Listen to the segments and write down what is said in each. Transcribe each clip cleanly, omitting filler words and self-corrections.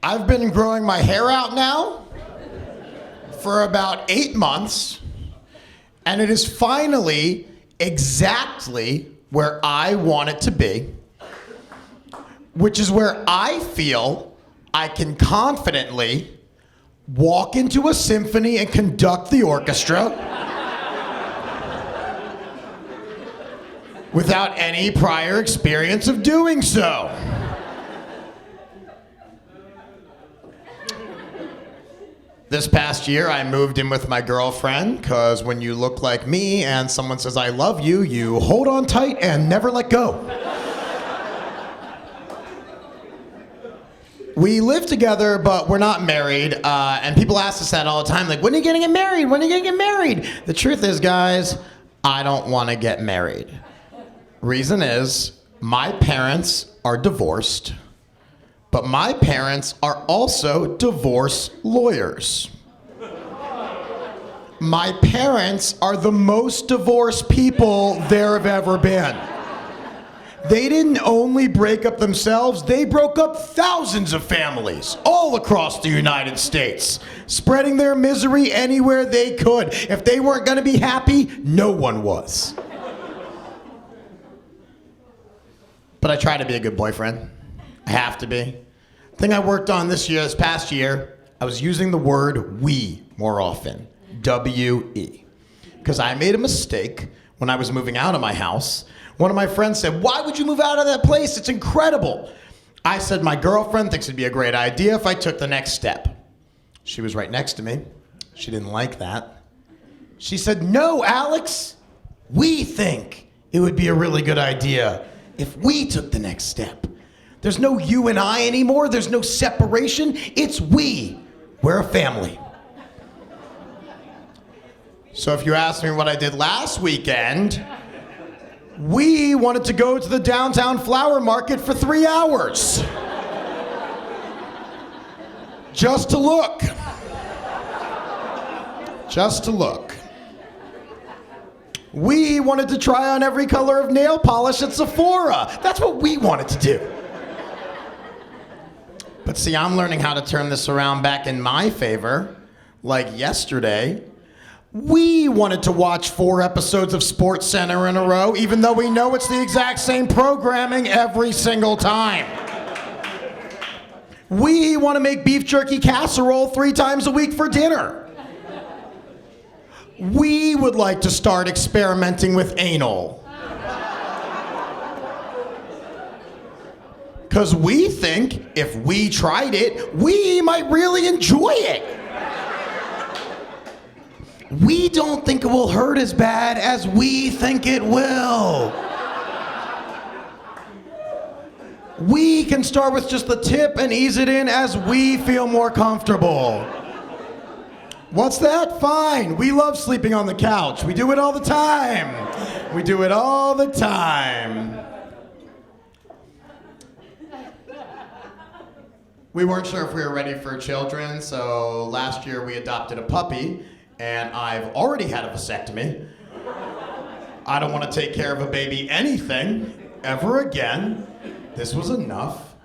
I've been growing my hair out now for about 8 months, and it is finally exactly where I want it to be, which is where I feel I can confidently walk into a symphony and conduct the orchestra without any prior experience of doing so. This past year, I moved in with my girlfriend, because when you look like me and someone says, I love you, you hold on tight and never let go. We live together, but we're not married, and people ask us that all the time, like, when are you gonna get married? When are you gonna get married? The truth is, guys, I don't wanna get married. Reason is, my parents are divorced. But my parents are also divorce lawyers. My parents are the most divorced people there have ever been. They didn't only break up themselves, they broke up thousands of families all across the United States, spreading their misery anywhere they could. If they weren't gonna be happy, no one was. But I try to be a good boyfriend. I have to be. The thing I worked on this past year, I was using the word we more often. W-E. Because I made a mistake when I was moving out of my house. One of my friends said, why would you move out of that place? It's incredible. I said, my girlfriend thinks it'd be a great idea if I took the next step. She was right next to me. She didn't like that. She said, no, Alex, we think it would be a really good idea if we took the next step. There's no you and I anymore. There's no separation. It's we. We're a family. So if you ask me what I did last weekend, we wanted to go to the downtown flower market for 3 hours. Just to look. Just to look. We wanted to try on every color of nail polish at Sephora. That's what we wanted to do. But see, I'm learning how to turn this around back in my favor. Like yesterday, we wanted to watch 4 episodes of SportsCenter in a row, even though we know it's the exact same programming every single time. We want to make beef jerky casserole 3 times a week for dinner. We would like to start experimenting with anal. Because we think if we tried it, we might really enjoy it. We don't think it will hurt as bad as we think it will. We can start with just the tip and ease it in as we feel more comfortable. What's that? Fine. We love sleeping on the couch. We do it all the time. We do it all the time. We weren't sure if we were ready for children, so last year we adopted a puppy, and I've already had a vasectomy. I don't want to take care of a baby anything ever again. This was enough.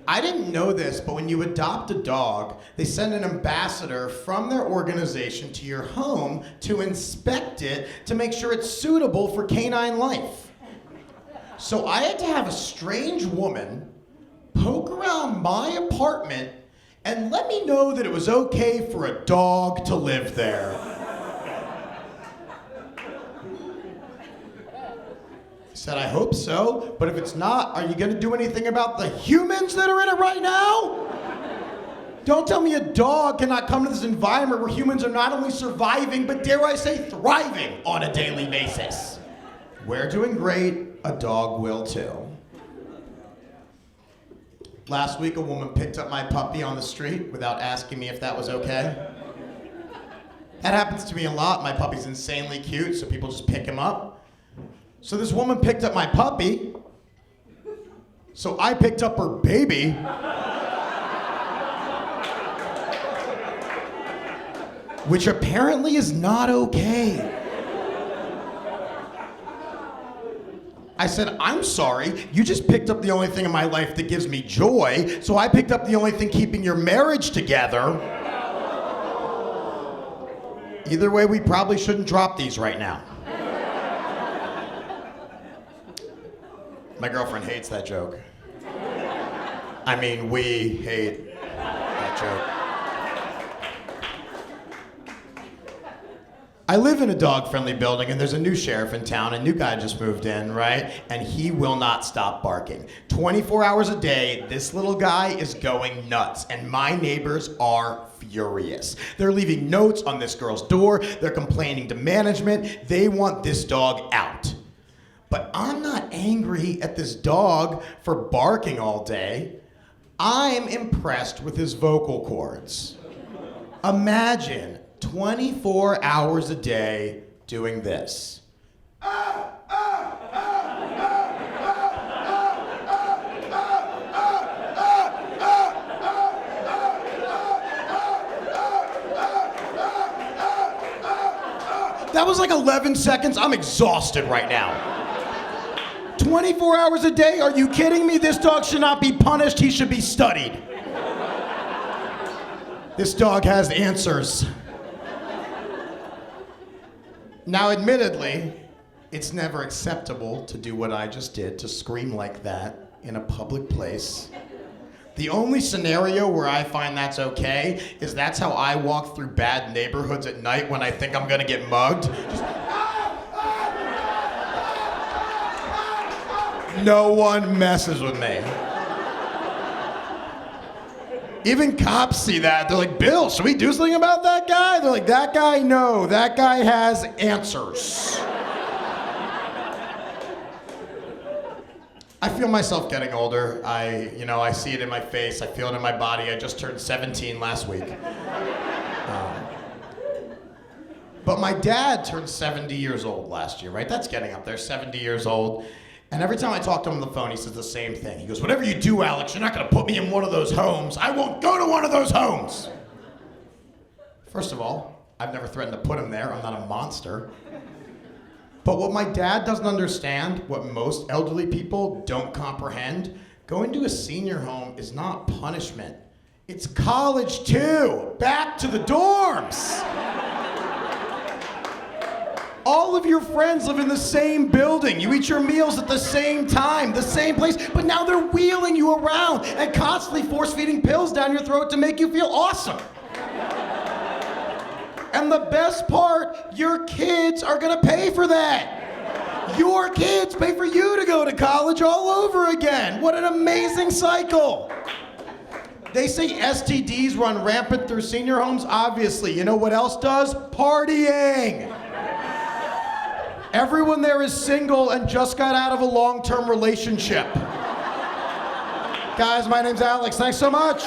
I didn't know this, but when you adopt a dog, they send an ambassador from their organization to your home to inspect it to make sure it's suitable for canine life. So I had to have a strange woman poke around my apartment and let me know that it was okay for a dog to live there. I said, I hope so, but if it's not, are you gonna do anything about the humans that are in it right now? Don't tell me a dog cannot come to this environment where humans are not only surviving, but dare I say, thriving on a daily basis. We're doing great, a dog will too. Last week, a woman picked up my puppy on the street without asking me if that was okay. That happens to me a lot. My puppy's insanely cute, so people just pick him up. So this woman picked up my puppy, so I picked up her baby. Which apparently is not okay. I said, I'm sorry, you just picked up the only thing in my life that gives me joy, so I picked up the only thing keeping your marriage together. Either way, we probably shouldn't drop these right now. My girlfriend hates that joke. I mean, we hate that joke. I live in a dog-friendly building, and there's a new sheriff in town. A new guy just moved in, right? And he will not stop barking. 24 hours a day, this little guy is going nuts, and my neighbors are furious. They're leaving notes on this girl's door. They're complaining to management. They want this dog out. But I'm not angry at this dog for barking all day. I'm impressed with his vocal cords. Imagine 24 hours a day doing this. That was like 11 seconds. I'm exhausted right now. 24 hours a day? Are you kidding me? This dog should not be punished. He should be studied. This dog has answers. Now, admittedly, it's never acceptable to do what I just did, to scream like that in a public place. The only scenario where I find that's okay is that's how I walk through bad neighborhoods at night when I think I'm gonna get mugged. Just, no one messes with me. Even cops see that. They're like, Bill, should we do something about that guy? They're like, that guy, no. That guy has answers. I feel myself getting older. I see it in my face. I feel it in my body. I just turned 17 last week. But my dad turned 70 years old last year, right? That's getting up there, 70 years old. And every time I talk to him on the phone, he says the same thing. He goes, whatever you do, Alex, you're not going to put me in one of those homes. I won't go to one of those homes. First of all, I've never threatened to put him there. I'm not a monster. But what my dad doesn't understand, what most elderly people don't comprehend, going to a senior home is not punishment. It's college too. Back to the dorms. All of your friends live in the same building. You eat your meals at the same time, the same place, but now they're wheeling you around and constantly force-feeding pills down your throat to make you feel awesome. And the best part, your kids are gonna pay for that. Your kids pay for you to go to college all over again. What an amazing cycle. They say STDs run rampant through senior homes. Obviously, you know what else does? Partying. Everyone there is single and just got out of a long-term relationship. Guys, my name's Alex. Thanks so much.